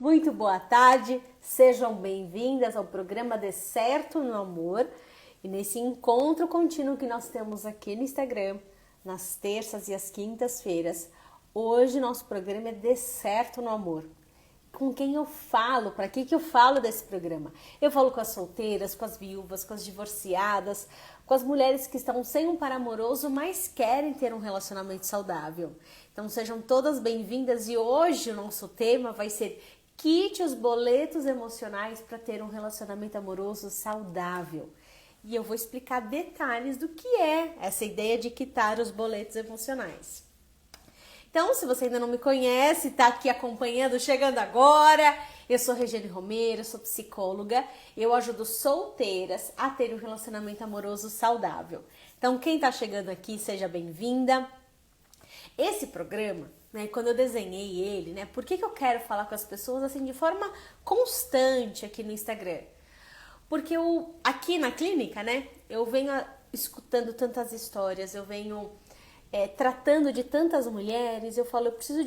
Muito boa tarde, sejam bem-vindas ao programa Dê Certo no Amor e nesse encontro contínuo que nós temos aqui no Instagram, nas terças e as quintas-feiras. Hoje nosso programa é Dê Certo no Amor. Com quem eu falo? Para que eu falo desse programa? Eu falo com as solteiras, com as viúvas, com as divorciadas, com as mulheres que estão sem um par amoroso, mas querem ter um relacionamento saudável. Então sejam todas bem-vindas e hoje o nosso tema vai ser quite os boletos emocionais para ter um relacionamento amoroso saudável. E eu vou explicar detalhes do que é essa ideia de quitar os boletos emocionais. Então, se você ainda não me conhece, está aqui acompanhando, chegando agora, eu sou Regiane Romero, sou psicóloga, eu ajudo solteiras a ter um relacionamento amoroso saudável. Então, quem está chegando aqui, seja bem-vinda. Esse programa, quando eu desenhei ele, por que eu quero falar com as pessoas assim de forma constante aqui no Instagram? Porque aqui na clínica, eu venho escutando tantas histórias, eu venho tratando de tantas mulheres, eu falo, eu preciso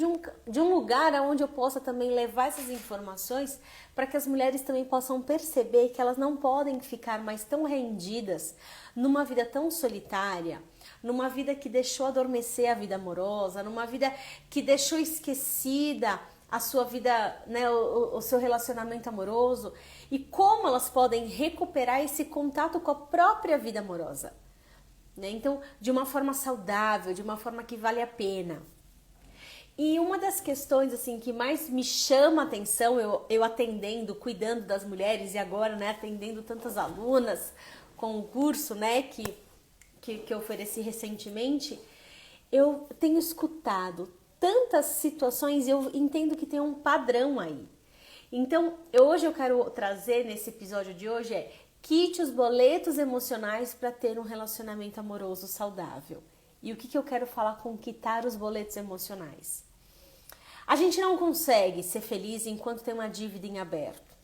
de um lugar onde eu possa também levar essas informações para que as mulheres também possam perceber que elas não podem ficar mais tão rendidas numa vida tão solitária, numa vida que deixou adormecer a vida amorosa, numa vida que deixou esquecida a sua vida, o seu relacionamento amoroso, e como elas podem recuperar esse contato com a própria vida amorosa. Então, de uma forma saudável, de uma forma que vale a pena. E uma das questões assim que mais me chama a atenção, eu atendendo, cuidando das mulheres e agora atendendo tantas alunas com o curso que eu ofereci recentemente, eu tenho escutado tantas situações e eu entendo que tem um padrão aí. Então, hoje eu quero trazer nesse episódio de hoje quite os boletos emocionais para ter um relacionamento amoroso saudável. E o que eu quero falar com quitar os boletos emocionais? A gente não consegue ser feliz enquanto tem uma dívida em aberto.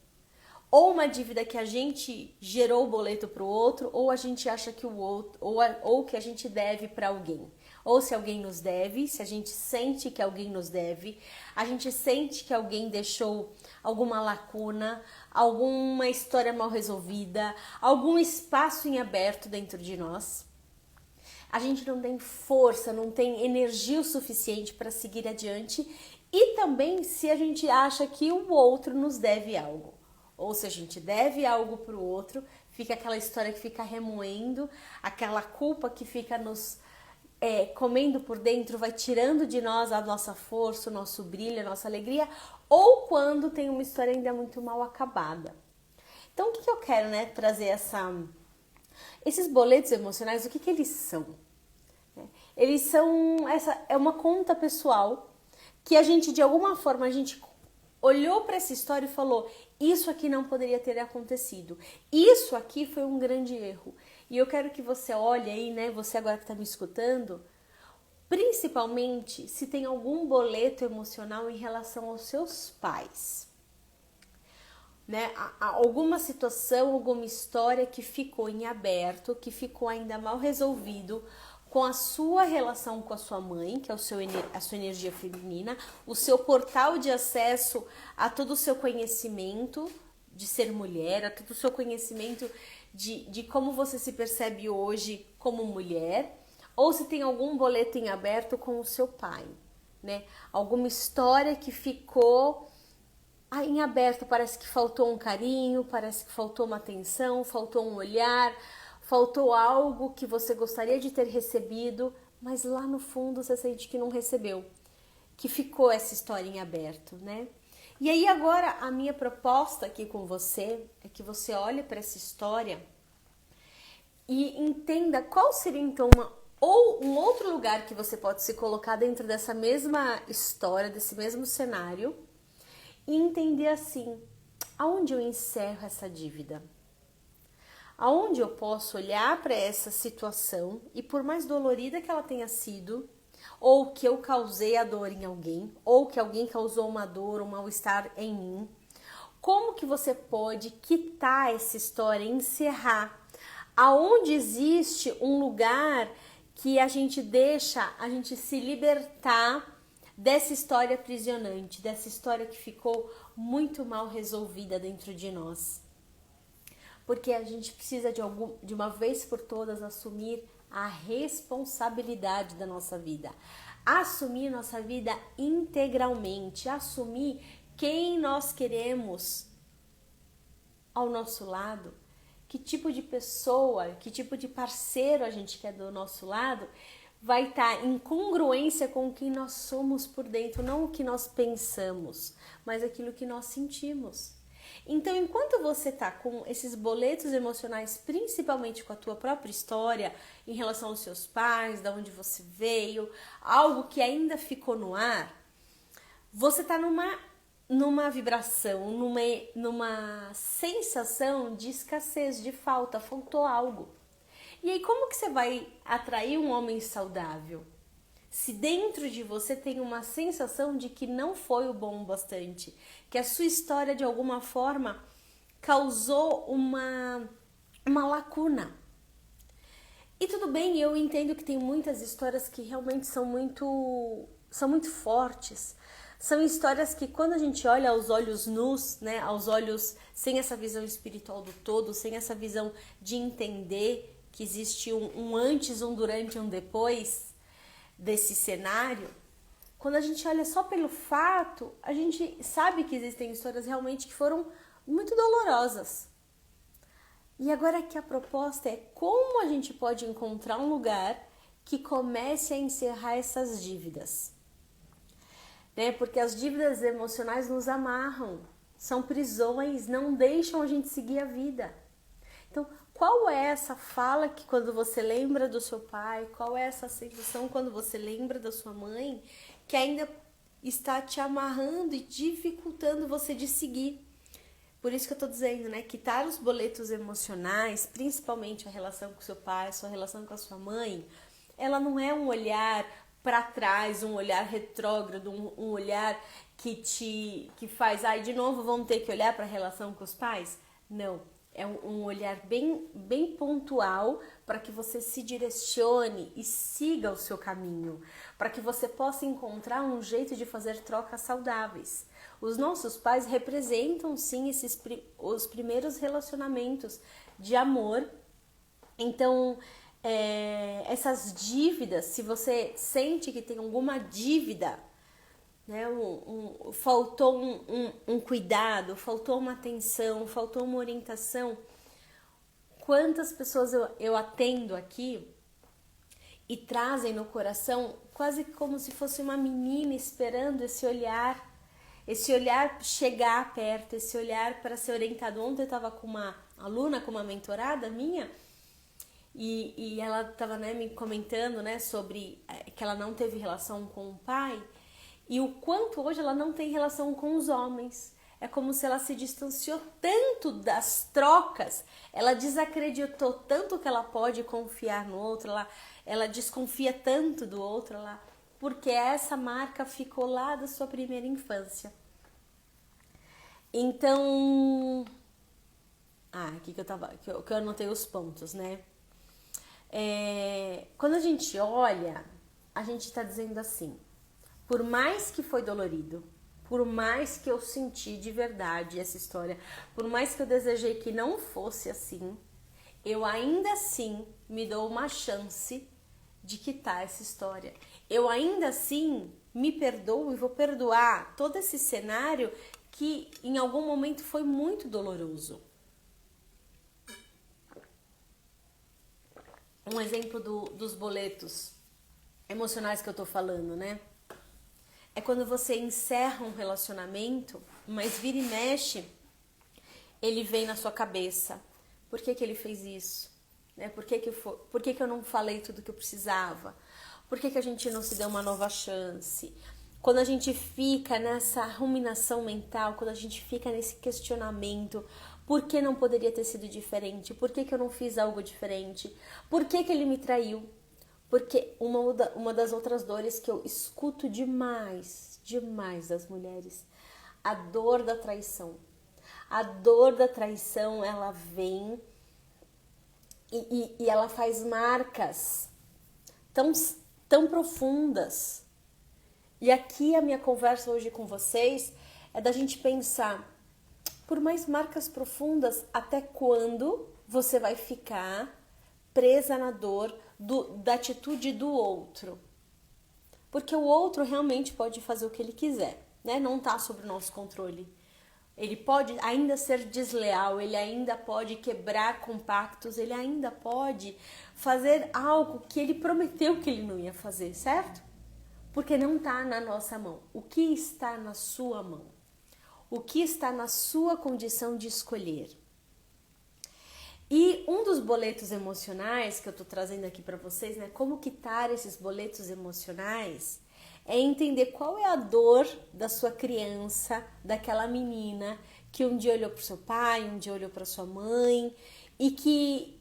Ou uma dívida que a gente gerou o boleto para o outro, ou a gente acha que o outro, ou que a gente deve para alguém. Ou se alguém nos deve, se a gente sente que alguém nos deve, a gente sente que alguém deixou alguma lacuna, alguma história mal resolvida, algum espaço em aberto dentro de nós. A gente não tem força, não tem energia o suficiente para seguir adiante, e também se a gente acha que o outro nos deve algo. Ou se a gente deve algo para o outro, fica aquela história que fica remoendo, aquela culpa que fica nos comendo por dentro, vai tirando de nós a nossa força, o nosso brilho, a nossa alegria, ou quando tem uma história ainda muito mal acabada. Então, o que eu quero trazer esses boletos emocionais, o que eles são? Eles são, é uma conta pessoal que a gente, de alguma forma, a gente olhou para essa história e falou, isso aqui não poderia ter acontecido, isso aqui foi um grande erro. E eu quero que você olhe aí, você agora que está me escutando, principalmente se tem algum boleto emocional em relação aos seus pais. Alguma situação, alguma história que ficou em aberto, que ficou ainda mal resolvido com a sua relação com a sua mãe, que é a sua energia feminina, o seu portal de acesso a todo o seu conhecimento de ser mulher, a todo o seu conhecimento de como você se percebe hoje como mulher, ou se tem algum boleto em aberto com o seu pai, Alguma história que ficou em aberto, parece que faltou um carinho, parece que faltou uma atenção, faltou um olhar, faltou algo que você gostaria de ter recebido, mas lá no fundo você sente que não recebeu, que ficou essa história em aberto, E aí agora a minha proposta aqui com você é que você olhe para essa história e entenda qual seria então ou um outro lugar que você pode se colocar dentro dessa mesma história, desse mesmo cenário, e entender assim, aonde eu encerro essa dívida? Aonde eu posso olhar para essa situação e por mais dolorida que ela tenha sido, ou que eu causei a dor em alguém, ou que alguém causou uma dor, um mal-estar em mim, como que você pode quitar essa história, encerrar? Aonde existe um lugar que a gente deixa a gente se libertar dessa história aprisionante, dessa história que ficou muito mal resolvida dentro de nós. Porque a gente precisa de uma vez por todas assumir a responsabilidade da nossa vida. Assumir nossa vida integralmente, assumir quem nós queremos ao nosso lado, que tipo de pessoa, que tipo de parceiro a gente quer do nosso lado, vai estar em congruência com quem nós somos por dentro, não o que nós pensamos, mas aquilo que nós sentimos. Então, enquanto você está com esses boletos emocionais, principalmente com a tua própria história, em relação aos seus pais, de onde você veio, algo que ainda ficou no ar, você está numa vibração, numa sensação de escassez, de falta, faltou algo. E aí, como que você vai atrair um homem saudável? Se dentro de você tem uma sensação de que não foi o bom o bastante, que a sua história de alguma forma causou uma lacuna. E tudo bem, eu entendo que tem muitas histórias que realmente são muito fortes. São histórias que quando a gente olha aos olhos nus, né, aos olhos sem essa visão espiritual do todo, sem essa visão de entender que existe um antes, um durante, um depois desse cenário, quando a gente olha só pelo fato, a gente sabe que existem histórias realmente que foram muito dolorosas. E agora que a proposta é como a gente pode encontrar um lugar que comece a encerrar essas dívidas. Né? Porque as dívidas emocionais nos amarram, são prisões, não deixam a gente seguir a vida. Então, qual é essa fala que quando você lembra do seu pai, qual é essa sensação quando você lembra da sua mãe, que ainda está te amarrando e dificultando você de seguir? Por isso que eu tô dizendo, né, quitar os boletos emocionais, principalmente a relação com seu pai, a sua relação com a sua mãe, ela não é um olhar para trás, um olhar retrógrado, um olhar que faz, de novo vamos ter que olhar para a relação com os pais? Não, é um olhar bem pontual para que você se direcione e siga o seu caminho, para que você possa encontrar um jeito de fazer trocas saudáveis. Os nossos pais representam sim os primeiros relacionamentos de amor. Então, essas dívidas, se você sente que tem alguma dívida, né, faltou um cuidado, faltou uma atenção, faltou uma orientação, quantas pessoas eu atendo aqui e trazem no coração quase como se fosse uma menina esperando esse olhar chegar perto, esse olhar para ser orientado. Ontem eu estava com uma aluna, com uma mentorada minha, e ela estava, né, me comentando, né, sobre que ela não teve relação com o pai e o quanto hoje ela não tem relação com os homens. É como se ela se distanciou tanto das trocas, ela desacreditou tanto que ela pode confiar no outro, ela desconfia tanto do outro, porque essa marca ficou lá da sua primeira infância. Então, aqui que eu anotei os pontos, né? Quando a gente olha, a gente está dizendo assim, por mais que foi dolorido, por mais que eu senti de verdade essa história, por mais que eu desejei que não fosse assim, eu ainda assim me dou uma chance de quitar essa história. Eu ainda assim me perdoo e vou perdoar todo esse cenário que em algum momento foi muito doloroso. Um exemplo dos boletos emocionais que eu tô falando, né? É quando você encerra um relacionamento, mas vira e mexe, ele vem na sua cabeça. Por que ele fez isso? Né? Por que eu não falei tudo que eu precisava? Por que a gente não se deu uma nova chance? Quando a gente fica nessa ruminação mental, quando a gente fica nesse questionamento, por que não poderia ter sido diferente? Por que eu não fiz algo diferente? Por que ele me traiu? Porque uma das outras dores que eu escuto demais das mulheres, a dor da traição. A dor da traição, ela vem e ela faz marcas tão profundas E aqui a minha conversa hoje com vocês é da gente pensar, por mais marcas profundas, até quando você vai ficar presa na dor da atitude do outro? Porque o outro realmente pode fazer o que ele quiser, né? Não está sob o nosso controle. Ele pode ainda ser desleal, ele ainda pode quebrar compactos, ele ainda pode fazer algo que ele prometeu que ele não ia fazer, certo? Porque não está na nossa mão. O que está na sua mão? O que está na sua condição de escolher? E um dos boletos emocionais que eu tô trazendo aqui para vocês, né? Como quitar esses boletos emocionais é entender qual é a dor da sua criança, daquela menina que um dia olhou pro seu pai, um dia olhou para sua mãe e que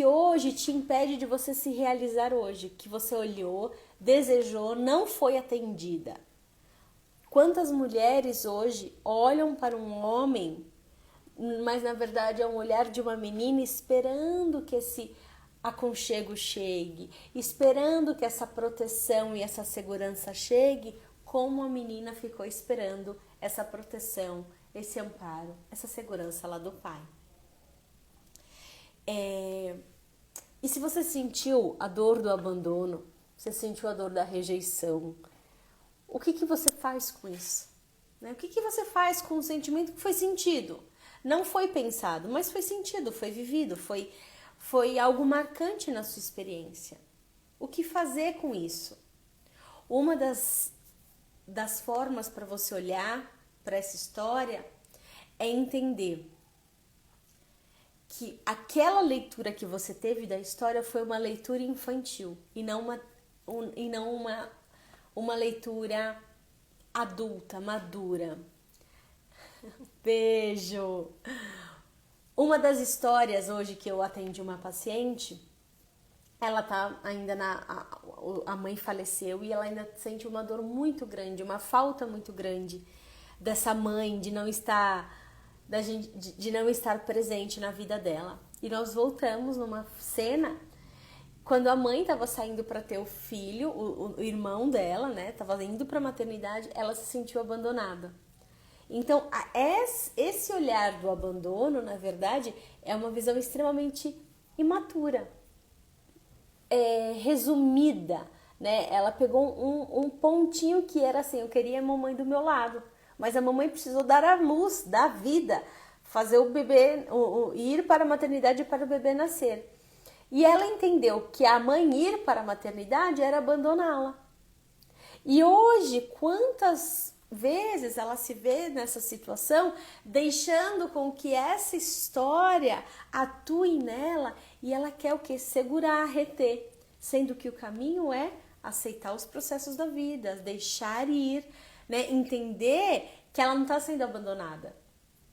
hoje te impede de você se realizar hoje, que você olhou, desejou, não foi atendida. Quantas mulheres hoje olham para um homem, mas na verdade é um olhar de uma menina esperando que esse aconchego chegue, esperando que essa proteção e essa segurança chegue, como a menina ficou esperando essa proteção, esse amparo, essa segurança lá do pai. E se você sentiu a dor do abandono, você sentiu a dor da rejeição, o que você faz com isso? O que você faz com o sentimento que foi sentido? Não foi pensado, mas foi sentido, foi vivido, foi algo marcante na sua experiência. O que fazer com isso? Uma das formas para você olhar para essa história é entender que aquela leitura que você teve da história foi uma leitura infantil e não uma leitura adulta, madura. Beijo! Uma das histórias hoje que eu atendi uma paciente, ela tá ainda a mãe faleceu e ela ainda sente uma dor muito grande, uma falta muito grande dessa mãe de não estar presente na vida dela. E nós voltamos numa cena quando a mãe estava saindo para ter o filho, o irmão dela, né, estava indo para a maternidade, ela se sentiu abandonada. Então, esse olhar do abandono, na verdade, é uma visão extremamente imatura, resumida, né? Ela pegou um pontinho que era assim, eu queria a mamãe do meu lado, mas a mamãe precisou dar a luz, dar vida, fazer o bebê, ir para a maternidade para o bebê nascer. E ela entendeu que a mãe ir para a maternidade era abandoná-la. E hoje, quantas vezes ela se vê nessa situação, deixando com que essa história atue nela e ela quer o quê? Segurar, reter, sendo que o caminho é aceitar os processos da vida, deixar ir, né? Entender que ela não está sendo abandonada.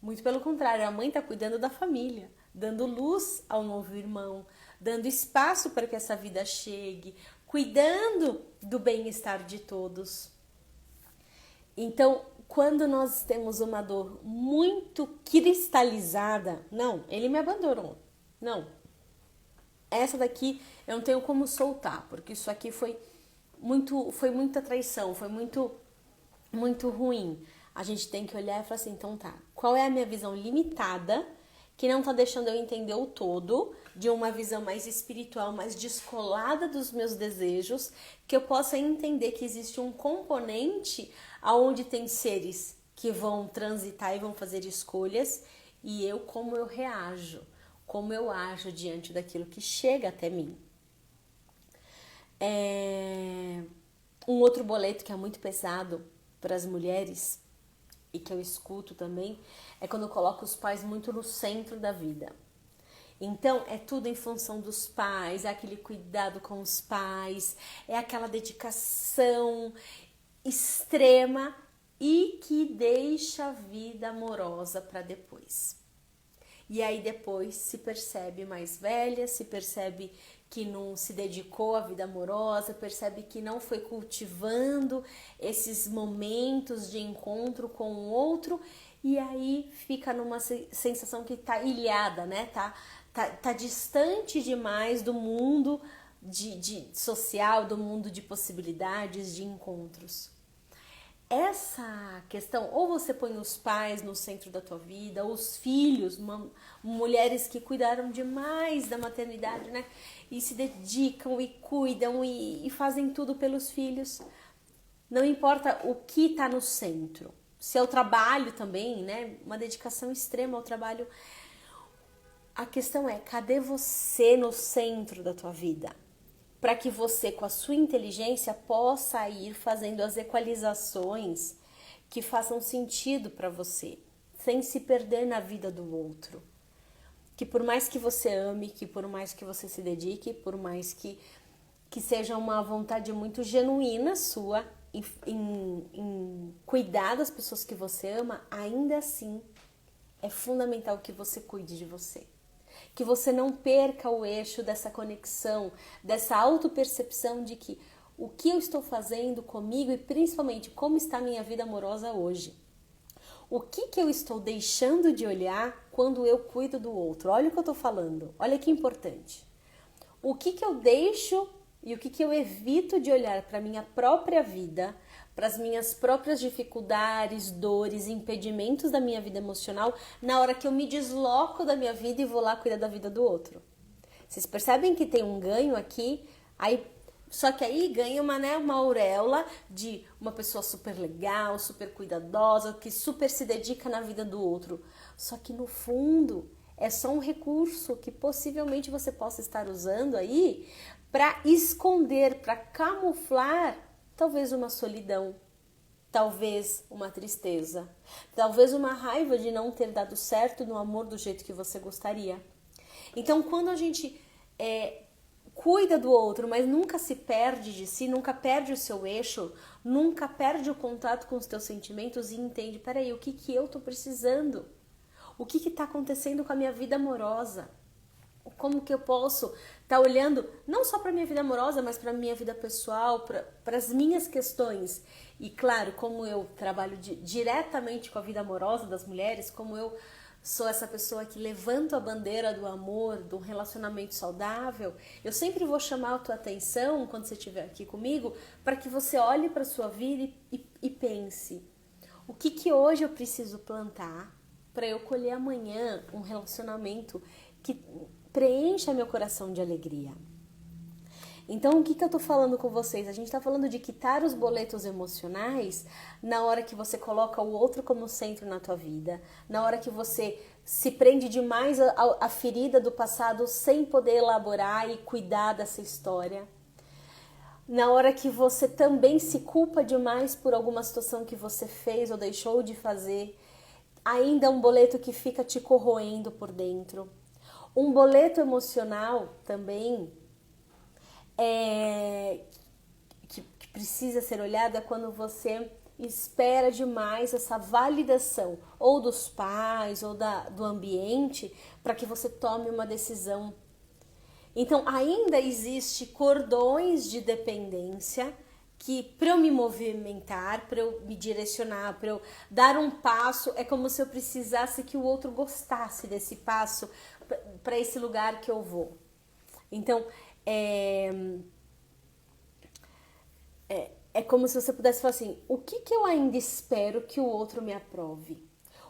Muito pelo contrário, a mãe está cuidando da família, dando luz ao novo irmão, dando espaço para que essa vida chegue, cuidando do bem-estar de todos. Então, quando nós temos uma dor muito cristalizada, não, ele me abandonou, não, essa daqui eu não tenho como soltar, porque isso aqui foi muita traição, foi muito ruim. A gente tem que olhar e falar assim, então tá, qual é a minha visão limitada, que não tá deixando eu entender o todo, de uma visão mais espiritual, mais descolada dos meus desejos, que eu possa entender que existe um componente aonde tem seres que vão transitar e vão fazer escolhas, e como eu reajo, como eu ajo diante daquilo que chega até mim. Um outro boleto que é muito pesado para as mulheres, e que eu escuto também, é quando eu coloco os pais muito no centro da vida. Então, é tudo em função dos pais, é aquele cuidado com os pais, é aquela dedicação extrema e que deixa a vida amorosa para depois. E aí depois se percebe mais velha, se percebe que não se dedicou à vida amorosa, percebe que não foi cultivando esses momentos de encontro com o outro, e aí fica numa sensação que tá ilhada, né? Tá distante demais do mundo de social, do mundo de possibilidades, de encontros. essa questão, ou você põe os pais no centro da tua vida, os filhos, mulheres que cuidaram demais da maternidade, né? E se dedicam e cuidam e fazem tudo pelos filhos. Não importa o que está no centro. Se é o trabalho também, né? Uma dedicação extrema ao trabalho. A questão é, cadê você no centro da tua vida? Para que você, com a sua inteligência, possa ir fazendo as equalizações que façam sentido para você, sem se perder na vida do outro. Que por mais que você ame, que por mais que você se dedique, por mais que seja uma vontade muito genuína sua em cuidar das pessoas que você ama, ainda assim é fundamental que você cuide de você. Que você não perca o eixo dessa conexão, dessa autopercepção de que o que eu estou fazendo comigo e principalmente como está a minha vida amorosa hoje. O que eu estou deixando de olhar quando eu cuido do outro? Olha o que eu estou falando, olha que importante. O que eu deixo e o que eu evito de olhar para a minha própria vida, para as minhas próprias dificuldades, dores, impedimentos da minha vida emocional, na hora que eu me desloco da minha vida e vou lá cuidar da vida do outro. Vocês percebem que tem um ganho aqui, só que aí ganha uma auréola de uma pessoa super legal, super cuidadosa, que super se dedica na vida do outro. Só que no fundo é só um recurso que possivelmente você possa estar usando aí para esconder, para camuflar talvez uma solidão, talvez uma tristeza, talvez uma raiva de não ter dado certo no amor do jeito que você gostaria. Então, quando a gente cuida do outro, mas nunca se perde de si, nunca perde o seu eixo, nunca perde o contato com os teus sentimentos e entende, peraí, o que eu tô precisando? O que tá acontecendo com a minha vida amorosa? Como que eu posso estar olhando não só para a minha vida amorosa, mas para a minha vida pessoal, para as minhas questões. E claro, como eu trabalho diretamente com a vida amorosa das mulheres, como eu sou essa pessoa que levanta a bandeira do amor, do relacionamento saudável, eu sempre vou chamar a tua atenção, quando você estiver aqui comigo, para que você olhe para a sua vida e pense, o que hoje eu preciso plantar para eu colher amanhã um relacionamento que preencha meu coração de alegria. Então, o que eu tô falando com vocês? A gente tá falando de quitar os boletos emocionais na hora que você coloca o outro como centro na tua vida, na hora que você se prende demais à ferida do passado sem poder elaborar e cuidar dessa história, na hora que você também se culpa demais por alguma situação que você fez ou deixou de fazer, ainda é um boleto que fica te corroendo por dentro. Um boleto emocional também que precisa ser olhado é quando você espera demais essa validação ou dos pais ou do ambiente para que você tome uma decisão. Então ainda existe cordões de dependência que para eu me movimentar, para eu me direcionar, para eu dar um passo, é como se eu precisasse que o outro gostasse desse passo para esse lugar que eu vou. Então, é como se você pudesse falar assim, o que eu ainda espero que o outro me aprove?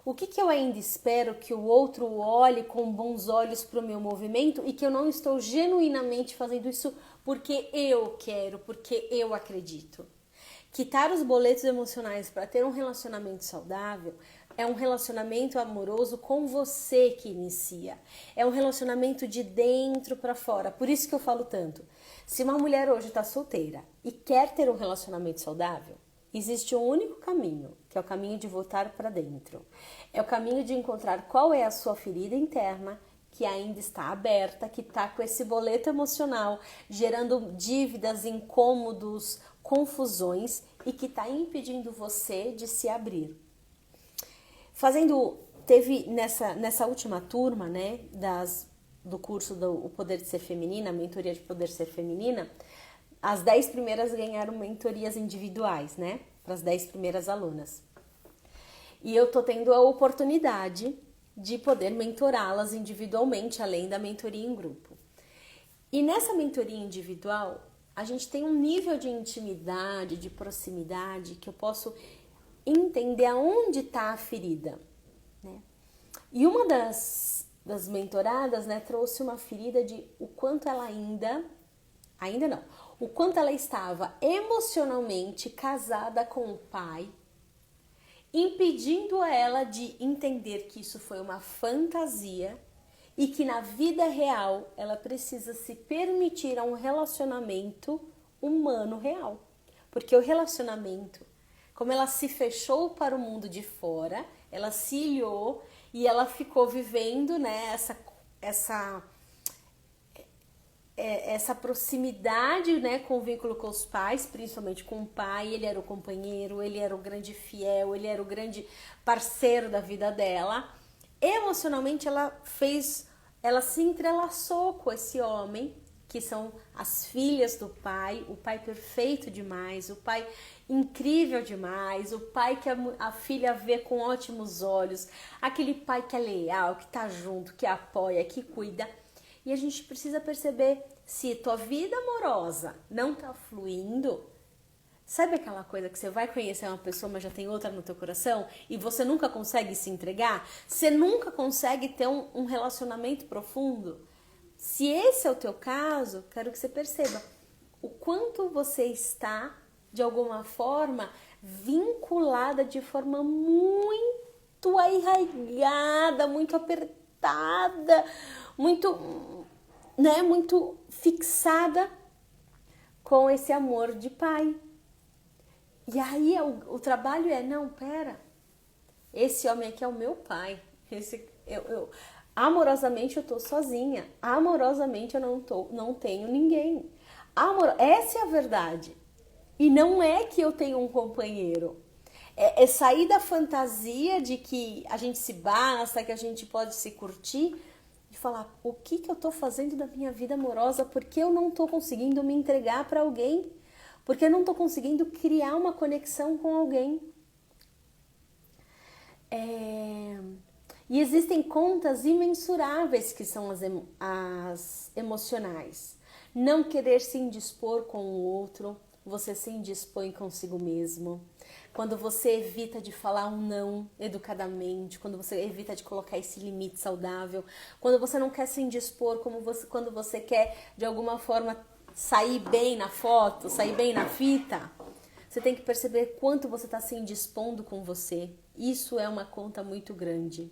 O que eu ainda espero que o outro olhe com bons olhos para o meu movimento e que eu não estou genuinamente fazendo isso porque eu quero, porque eu acredito? Quitar os boletos emocionais para ter um relacionamento saudável é um relacionamento amoroso com você que inicia. É um relacionamento de dentro para fora. Por isso que eu falo tanto. Se uma mulher hoje está solteira e quer ter um relacionamento saudável, existe um único caminho, que é o caminho de voltar para dentro. É o caminho de encontrar qual é a sua ferida interna, que ainda está aberta, que está com esse boleto emocional, gerando dívidas, incômodos, confusões e que está impedindo você de se abrir. Teve nessa última turma, né, do curso do O Poder de Ser Feminina, a mentoria de Poder Ser Feminina, as 10 primeiras ganharam mentorias individuais, né, para as 10 primeiras alunas. E eu tô tendo a oportunidade de poder mentorá-las individualmente, além da mentoria em grupo. E nessa mentoria individual, a gente tem um nível de intimidade, de proximidade, que eu posso entender aonde está a ferida, né? E uma das mentoradas, né, trouxe uma ferida de o quanto ela ainda não, o quanto ela estava emocionalmente casada com o pai, impedindo ela de entender que isso foi uma fantasia e que na vida real ela precisa se permitir a um relacionamento humano real. Porque o relacionamento, como ela se fechou para o mundo de fora, ela se ilhou e ela ficou vivendo, né, essa proximidade, né, com o vínculo com os pais, principalmente com o pai. Ele era o companheiro, ele era o grande fiel, ele era o grande parceiro da vida dela. Emocionalmente ela se entrelaçou com esse homem, que são as filhas do pai, o pai perfeito demais, o pai incrível demais, o pai que a filha vê com ótimos olhos, aquele pai que é leal, que tá junto, que apoia, que cuida. E a gente precisa perceber se tua vida amorosa não tá fluindo. Sabe aquela coisa que você vai conhecer uma pessoa, mas já tem outra no teu coração e você nunca consegue se entregar? Você nunca consegue ter um relacionamento profundo? Se esse é o teu caso, quero que você perceba o quanto você está, de alguma forma, vinculada de forma muito arraigada, muito apertada, muito fixada com esse amor de pai. E aí o trabalho é, não, pera, esse homem aqui é o meu pai, amorosamente eu tô sozinha, amorosamente eu não tenho ninguém. Essa é a verdade. E não é que eu tenho um companheiro. É sair da fantasia de que a gente se basta, que a gente pode se curtir, e falar, o que eu tô fazendo da minha vida amorosa? Porque eu não tô conseguindo me entregar para alguém? Porque eu não tô conseguindo criar uma conexão com alguém? E existem contas imensuráveis que são as emocionais. Não querer se indispor com o outro, você se indispõe consigo mesmo. Quando você evita de falar um não educadamente, quando você evita de colocar esse limite saudável, quando você não quer se indispor, quando você quer de alguma forma sair bem na foto, sair bem na fita, você tem que perceber quanto você está se indispondo com você. Isso é uma conta muito grande.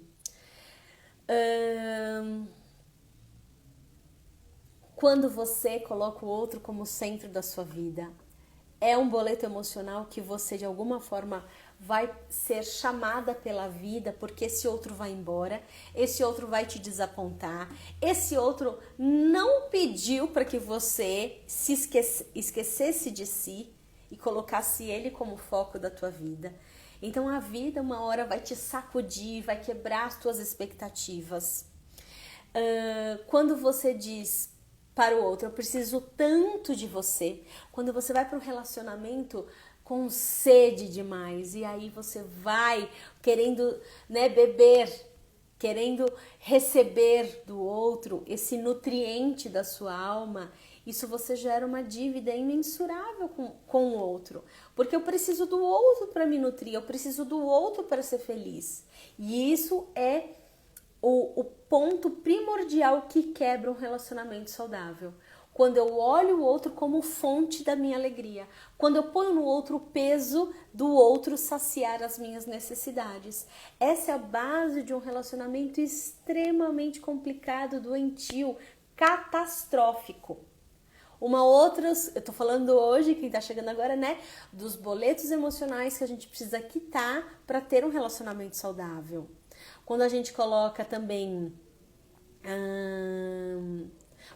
Quando você coloca o outro como centro da sua vida, é um boleto emocional que você de alguma forma vai ser chamada pela vida, porque esse outro vai embora, esse outro vai te desapontar, esse outro não pediu para que você se esquecesse de si e colocasse ele como foco da tua vida. Então a vida uma hora vai te sacudir, vai quebrar as tuas expectativas. Quando você diz para o outro, eu preciso tanto de você, quando você vai para um relacionamento com sede demais, e aí você vai querendo, né, beber, querendo receber do outro esse nutriente da sua alma, isso você gera uma dívida imensurável com o outro. Porque eu preciso do outro para me nutrir, eu preciso do outro para ser feliz. E isso é o ponto primordial que quebra um relacionamento saudável. Quando eu olho o outro como fonte da minha alegria. Quando eu ponho no outro o peso do outro saciar as minhas necessidades. Essa é a base de um relacionamento extremamente complicado, doentio, catastrófico. Eu tô falando hoje, quem tá chegando agora, né, dos boletos emocionais que a gente precisa quitar para ter um relacionamento saudável. Quando a gente coloca também,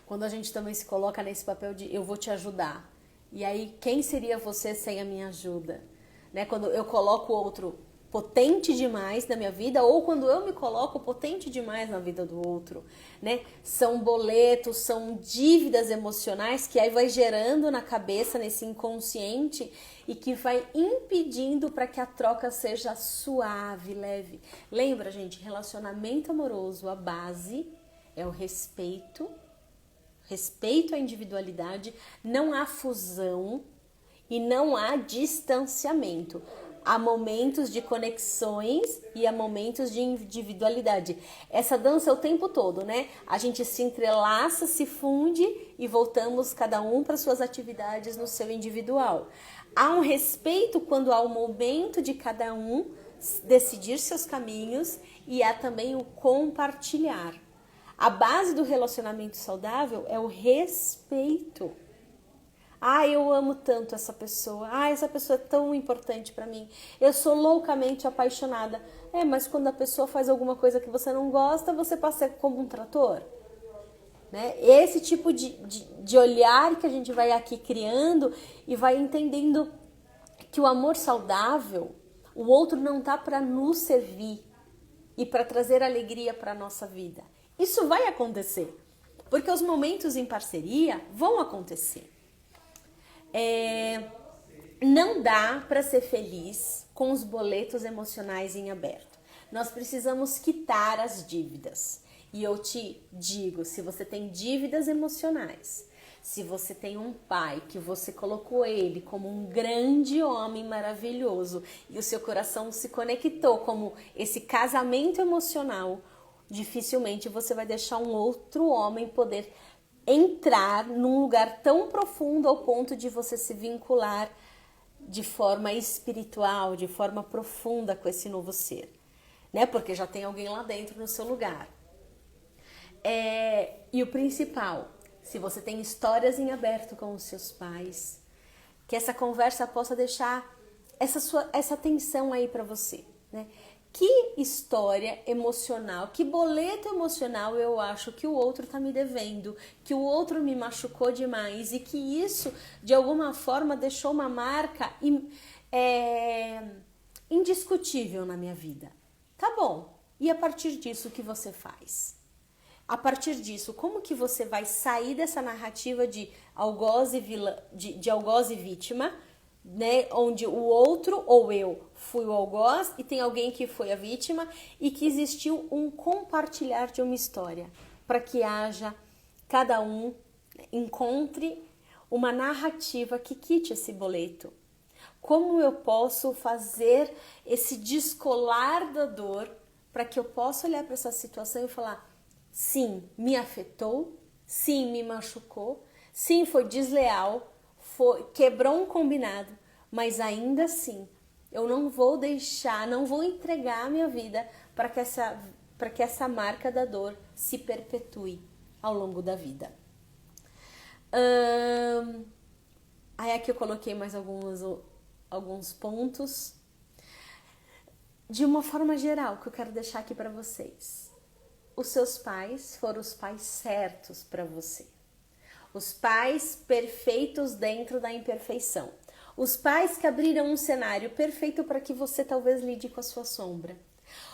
quando a gente também se coloca nesse papel de eu vou te ajudar. E aí, quem seria você sem a minha ajuda? Né? Quando eu coloco o outro potente demais na minha vida, ou quando eu me coloco potente demais na vida do outro, né? São boletos, são dívidas emocionais que aí vai gerando na cabeça, nesse inconsciente, e que vai impedindo para que a troca seja suave, leve. Lembra, gente, relacionamento amoroso, a base é o respeito à individualidade, não há fusão e não há distanciamento. há momentos de conexões e há momentos de individualidade. Essa dança é o tempo todo, né? A gente se entrelaça, se funde e voltamos cada um para suas atividades no seu individual. Há um respeito quando há o momento de cada um decidir seus caminhos e há também o compartilhar. A base do relacionamento saudável é o respeito. Ah, eu amo tanto essa pessoa. Ah, essa pessoa é tão importante pra mim. Eu sou loucamente apaixonada. Mas quando a pessoa faz alguma coisa que você não gosta, você passa como um trator. Né? Esse tipo de olhar que a gente vai aqui criando e vai entendendo que o amor saudável, o outro não tá para nos servir e para trazer alegria para nossa vida. Isso vai acontecer, porque os momentos em parceria vão acontecer. Não dá para ser feliz com os boletos emocionais em aberto. Nós precisamos quitar as dívidas. E eu te digo, se você tem dívidas emocionais, se você tem um pai que você colocou ele como um grande homem maravilhoso e o seu coração se conectou como esse casamento emocional, dificilmente você vai deixar um outro homem poder entrar num lugar tão profundo ao ponto de você se vincular de forma espiritual, de forma profunda com esse novo ser, né? Porque já tem alguém lá dentro no seu lugar. E o principal, se você tem histórias em aberto com os seus pais, que essa conversa possa deixar essa atenção aí para você, né? Que história emocional, que boleto emocional eu acho que o outro tá me devendo, que o outro me machucou demais e que isso, de alguma forma, deixou uma marca indiscutível na minha vida. Tá bom, e a partir disso, o que você faz? A partir disso, como que você vai sair dessa narrativa de algoz e vítima, né, onde o outro ou eu fui o algoz e tem alguém que foi a vítima e que existiu um compartilhar de uma história para que haja, cada um encontre uma narrativa que quite esse boleto. Como eu posso fazer esse descolar da dor para que eu possa olhar para essa situação e falar: sim, me afetou, sim, me machucou, sim, foi desleal, quebrou um combinado, mas ainda assim eu não vou deixar, não vou entregar a minha vida para que essa marca da dor se perpetue ao longo da vida. Aí aqui eu coloquei mais alguns pontos de uma forma geral que eu quero deixar aqui para vocês. Os seus pais foram os pais certos para você. Os pais perfeitos dentro da imperfeição. Os pais que abriram um cenário perfeito para que você talvez lide com a sua sombra.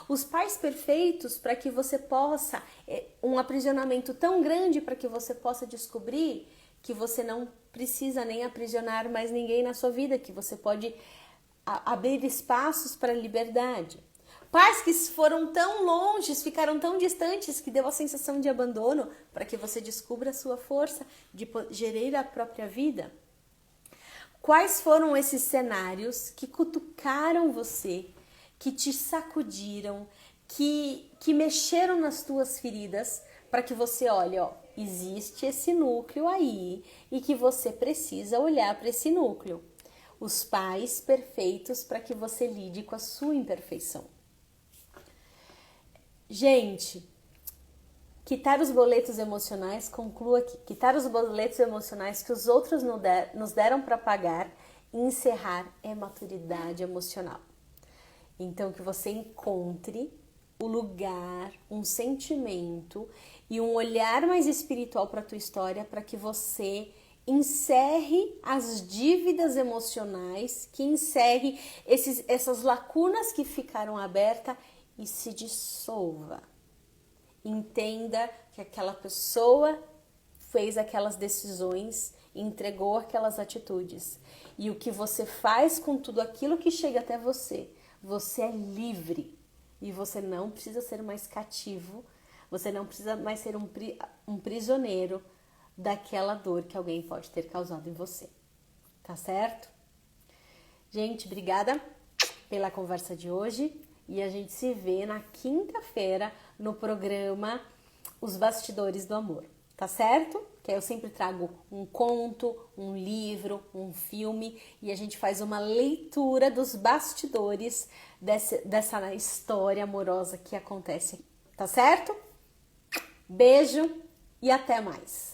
Os pais perfeitos para que você possa, um aprisionamento tão grande para que você possa descobrir que você não precisa nem aprisionar mais ninguém na sua vida, que você pode abrir espaços para a liberdade. Pais que foram tão longe, ficaram tão distantes que deu a sensação de abandono para que você descubra a sua força de gerir a própria vida. Quais foram esses cenários que cutucaram você, que te sacudiram, que mexeram nas tuas feridas para que você olhe, existe esse núcleo aí e que você precisa olhar para esse núcleo. Os pais perfeitos para que você lide com a sua imperfeição. Gente, quitar os boletos emocionais, concluo aqui, quitar os boletos emocionais que os outros nos deram para pagar e encerrar é maturidade emocional. Então, que você encontre o lugar, um sentimento e um olhar mais espiritual para a tua história para que você encerre as dívidas emocionais, que encerre essas lacunas que ficaram abertas e se dissolva. Entenda que aquela pessoa fez aquelas decisões, entregou aquelas atitudes. E o que você faz com tudo aquilo que chega até você, você é livre. E você não precisa ser mais cativo, você não precisa mais ser um prisioneiro daquela dor que alguém pode ter causado em você. Tá certo? Gente, obrigada pela conversa de hoje e a gente se vê na quinta-feira no programa Os Bastidores do Amor, tá certo? Que aí eu sempre trago um conto, um livro, um filme e a gente faz uma leitura dos bastidores dessa história amorosa que acontece aqui, tá certo? Beijo e até mais!